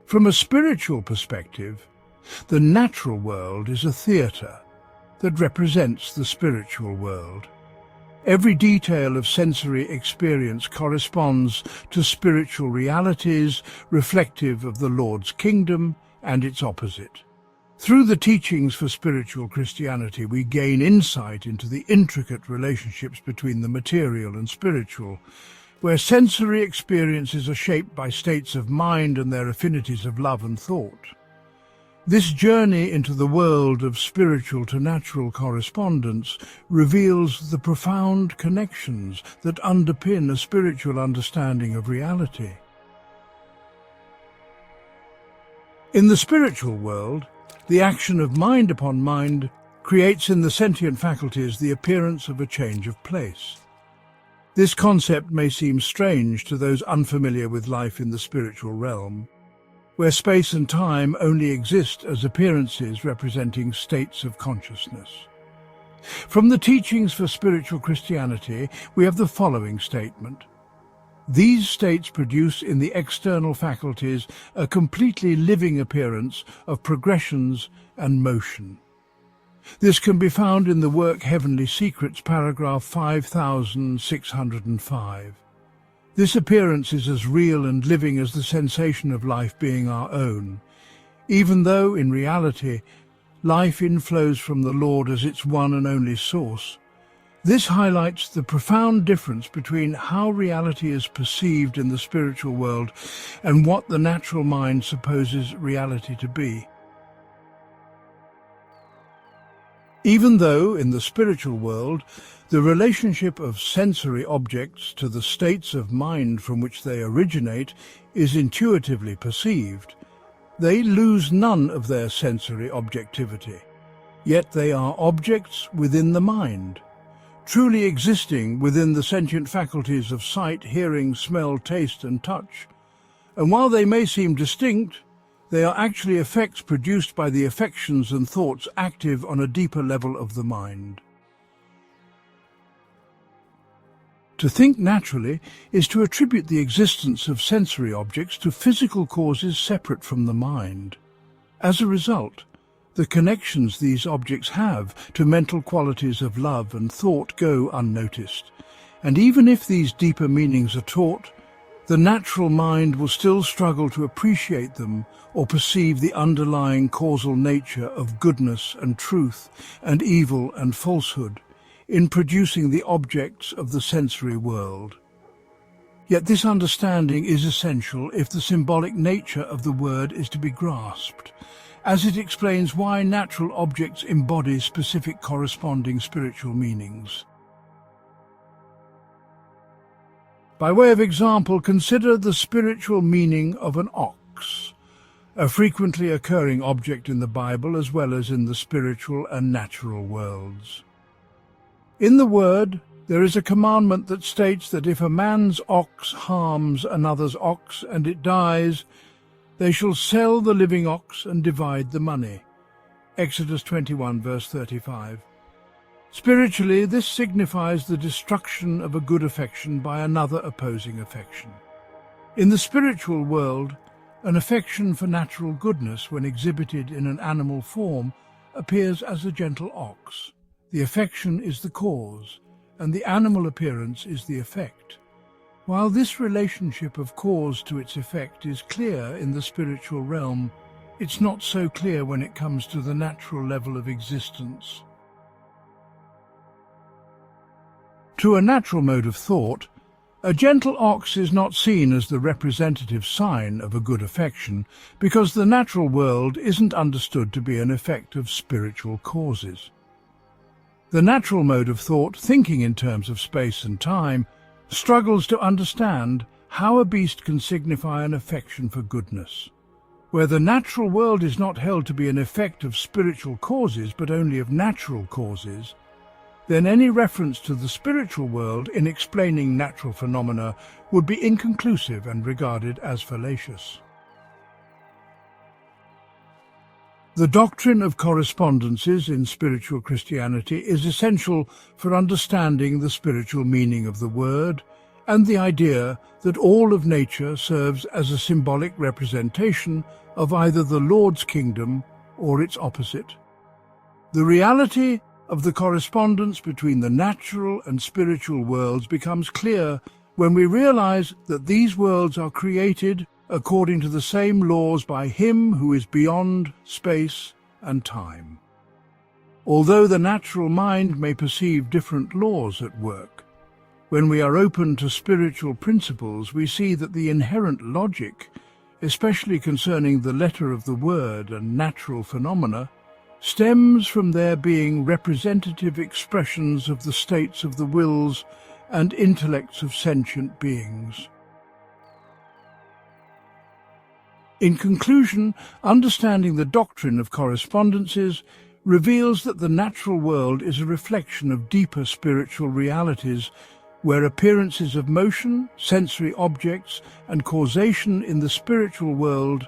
From a spiritual perspective, the natural world is a theatre that represents the spiritual world. Every detail of sensory experience corresponds to spiritual realities reflective of the Lord's kingdom and its opposite. Through the teachings for spiritual Christianity, we gain insight into the intricate relationships between the material and spiritual, where sensory experiences are shaped by states of mind and their affinities of love and thought. This journey into the world of spiritual to natural correspondence reveals the profound connections that underpin a spiritual understanding of reality. In the spiritual world, the action of mind upon mind creates in the sentient faculties the appearance of a change of place. This concept may seem strange to those unfamiliar with life in the spiritual realm, where space and time only exist as appearances representing states of consciousness. From the teachings for spiritual Christianity, we have the following statement. These states produce in the external faculties a completely living appearance of progressions and motion. This can be found in the work Heavenly Secrets, paragraph 5605. This appearance is as real and living as the sensation of life being our own, even though, in reality, life inflows from the Lord as its one and only source. This highlights the profound difference between how reality is perceived in the spiritual world and what the natural mind supposes reality to be. Even though, in the spiritual world, the relationship of sensory objects to the states of mind from which they originate is intuitively perceived, they lose none of their sensory objectivity. Yet they are objects within the mind, truly existing within the sentient faculties of sight, hearing, smell, taste, and touch. And while they may seem distinct, they are actually effects produced by the affections and thoughts active on a deeper level of the mind. To think naturally is to attribute the existence of sensory objects to physical causes separate from the mind. As a result, the connections these objects have to mental qualities of love and thought go unnoticed. And even if these deeper meanings are taught, the natural mind will still struggle to appreciate them or perceive the underlying causal nature of goodness and truth and evil and falsehood in producing the objects of the sensory world. Yet this understanding is essential if the symbolic nature of the word is to be grasped, as it explains why natural objects embody specific corresponding spiritual meanings. By way of example, consider the spiritual meaning of an ox, a frequently occurring object in the Bible as well as in the spiritual and natural worlds. In the Word, there is a commandment that states that if a man's ox harms another's ox and it dies, they shall sell the living ox and divide the money. Exodus 21, verse 35. Spiritually, this signifies the destruction of a good affection by another opposing affection. In the spiritual world, an affection for natural goodness, when exhibited in an animal form, appears as a gentle ox. The affection is the cause, and the animal appearance is the effect. While this relationship of cause to its effect is clear in the spiritual realm, it's not so clear when it comes to the natural level of existence. To a natural mode of thought, a gentle ox is not seen as the representative sign of a good affection because the natural world isn't understood to be an effect of spiritual causes. The natural mode of thought, thinking in terms of space and time, struggles to understand how a beast can signify an affection for goodness. Where the natural world is not held to be an effect of spiritual causes but only of natural causes, then any reference to the spiritual world in explaining natural phenomena would be inconclusive and regarded as fallacious. The doctrine of correspondences in spiritual Christianity is essential for understanding the spiritual meaning of the word and the idea that all of nature serves as a symbolic representation of either the Lord's kingdom or its opposite. The reality of the correspondence between the natural and spiritual worlds becomes clear when we realize that these worlds are created according to the same laws by Him who is beyond space and time. Although the natural mind may perceive different laws at work, when we are open to spiritual principles, we see that the inherent logic, especially concerning the letter of the word and natural phenomena, stems from their being representative expressions of the states of the wills and intellects of sentient beings. In conclusion, understanding the doctrine of correspondences reveals that the natural world is a reflection of deeper spiritual realities, where appearances of motion, sensory objects, and causation in the spiritual world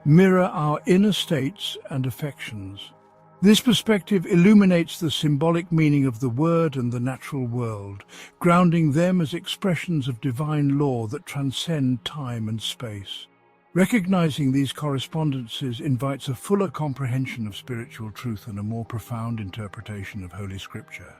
mirror our inner states and affections. This perspective illuminates the symbolic meaning of the word and the natural world, grounding them as expressions of divine law that transcend time and space. Recognizing these correspondences invites a fuller comprehension of spiritual truth and a more profound interpretation of Holy Scripture.